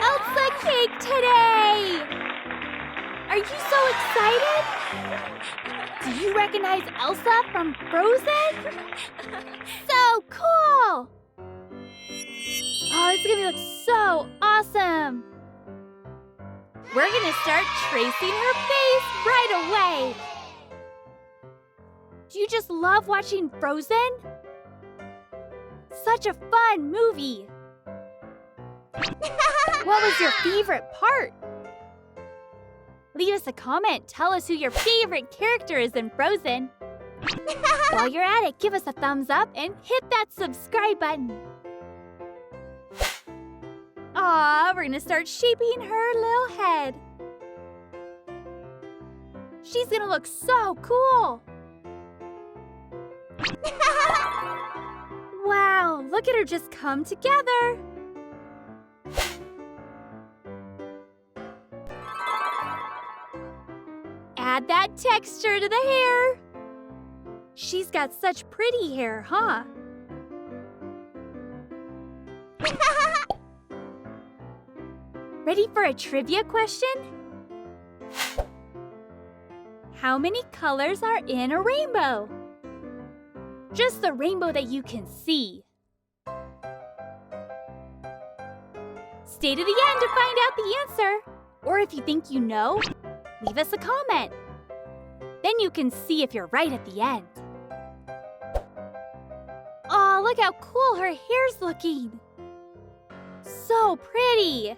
Elsa cake today! Are you so excited? Do you recognize Elsa from Frozen? So cool! Oh, it's gonna look so awesome! We're gonna start tracing her face right away! Do you just love watching Frozen? Such a fun movie! What was your favorite part? Leave us a comment. Tell us who your favorite character is in Frozen. While you're at it, give us a thumbs up and hit that subscribe button. Aw, we're gonna start shaping her little head. She's gonna look so cool. Wow, look at her just come together. Add that texture to the hair. She's got such pretty hair, huh? Ready for a trivia question? How many colors are in a rainbow? Just the rainbow that you can see. Stay to the end to find out the answer. Or if you think you know, leave us a comment. Then you can see if you're right at the end. Aw, look how cool her hair's looking. So pretty.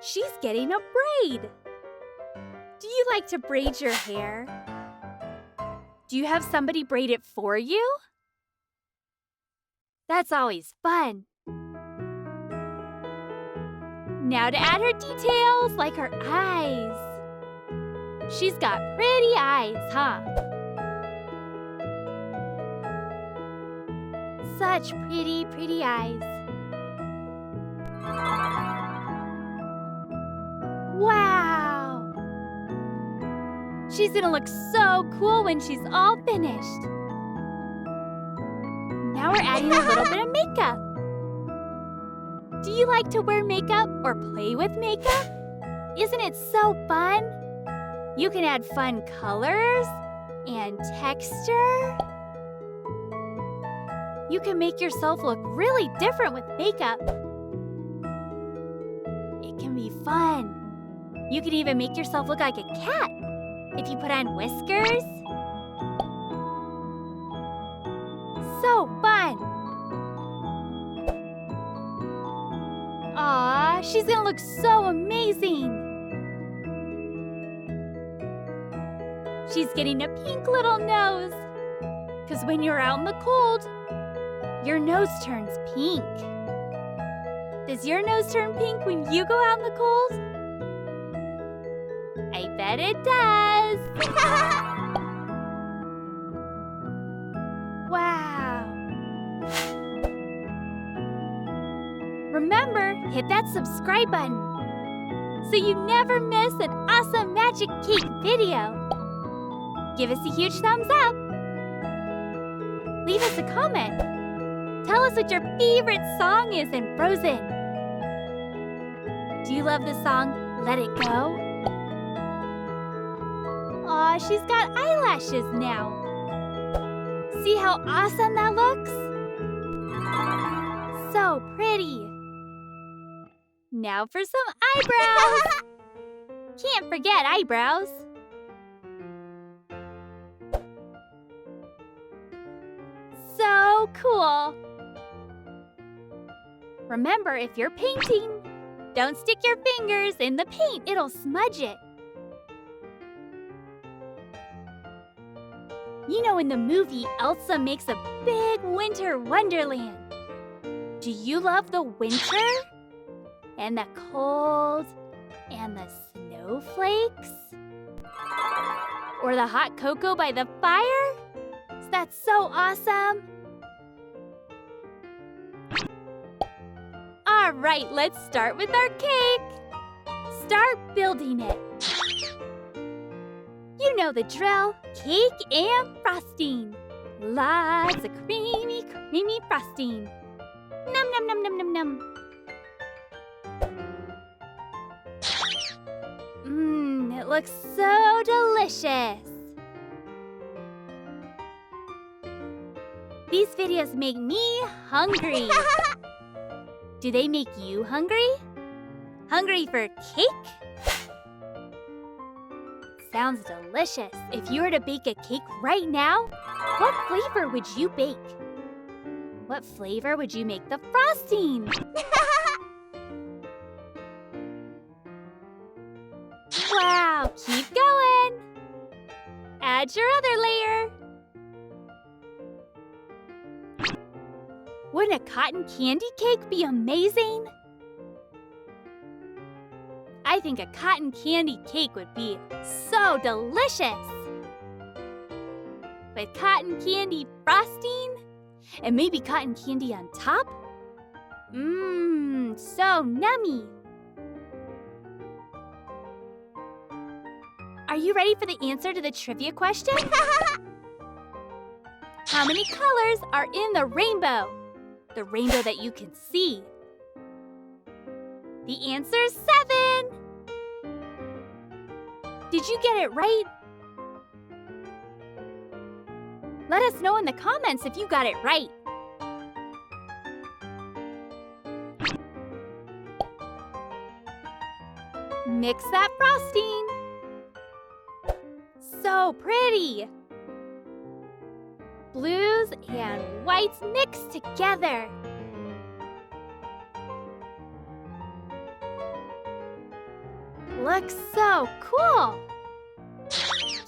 She's getting a braid. Do you like to braid your hair? Do you have somebody braid it for you? That's always fun. Now to add her details, like her eyes. She's got pretty eyes, huh? Such pretty, pretty eyes. Wow! She's gonna look so cool when she's all finished. Now we're adding a little bit of makeup. Do you like to wear makeup or play with makeup? Isn't it so fun? You can add fun colors and texture. You can make yourself look really different with makeup. It can be fun. You can even make yourself look like a cat if you put on whiskers. So fun! Aw, she's gonna look so amazing! She's getting a pink little nose. Because when you're out in the cold, your nose turns pink. Does your nose turn pink when you go out in the cold? I bet it does! Wow! Remember, hit that subscribe button so you never miss an awesome magic cake video. Give us a huge thumbs up. Leave us a comment. Tell us what your favorite song is in Frozen. Do you love the song Let It Go? Aw, she's got eyelashes now. See how awesome that looks? So pretty. Now for some eyebrows. Can't forget eyebrows. So cool. Remember, if you're painting, don't stick your fingers in the paint. It'll smudge it. You know, in the movie, Elsa makes a big winter wonderland. Do you love the winter? And the cold? And the snowflakes? Or the hot cocoa by the fire? That's so awesome! All right, let's start with our cake. Start building it. You know the drill, cake and frosting. Lots of creamy, creamy frosting. Num num num num num num. It looks so delicious. These videos make me hungry. Do they make you hungry? Hungry for cake? Sounds delicious. If you were to bake a cake right now, what flavor would you bake? What flavor would you make the frosting? Wow, keep going. Add your other layer. Wouldn't a cotton candy cake be amazing? I think a cotton candy cake would be so delicious. With cotton candy frosting and maybe cotton candy on top. So nummy. Are you ready for the answer to the trivia question? How many colors are in the rainbow? The rainbow that you can see. The answer's 7. Did you get it right? Let us know in the comments if you got it right. Mix that frosting. So pretty. Blues and whites mixed together. Looks so cool.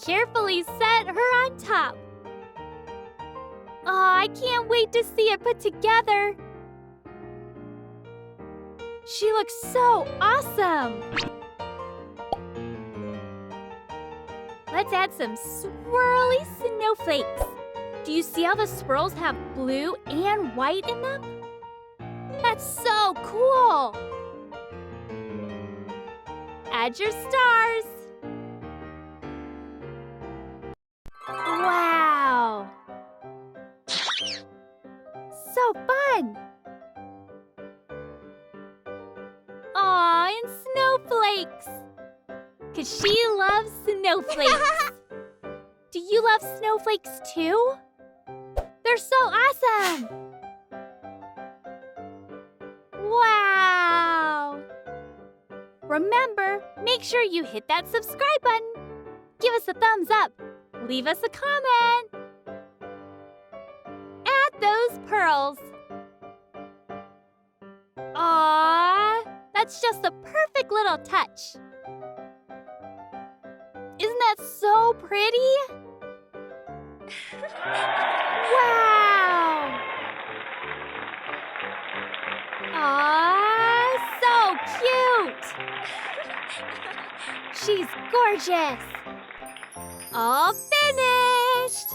Carefully set her on top. Oh, I can't wait to see it put together. She looks so awesome. Let's add some swirly snowflakes. Do you see how the swirls have blue and white in them? That's so cool. Add your stars. Wow. So fun. Aw, and snowflakes. 'Cause she loves snowflakes. Do you love snowflakes too? They're so awesome. Wow. Remember, make sure you hit that subscribe button. Give us a thumbs up. Leave us a comment. Add those pearls. Aww, that's just a perfect little touch. Isn't that so pretty? Wow! Aww, so cute! She's gorgeous! All finished!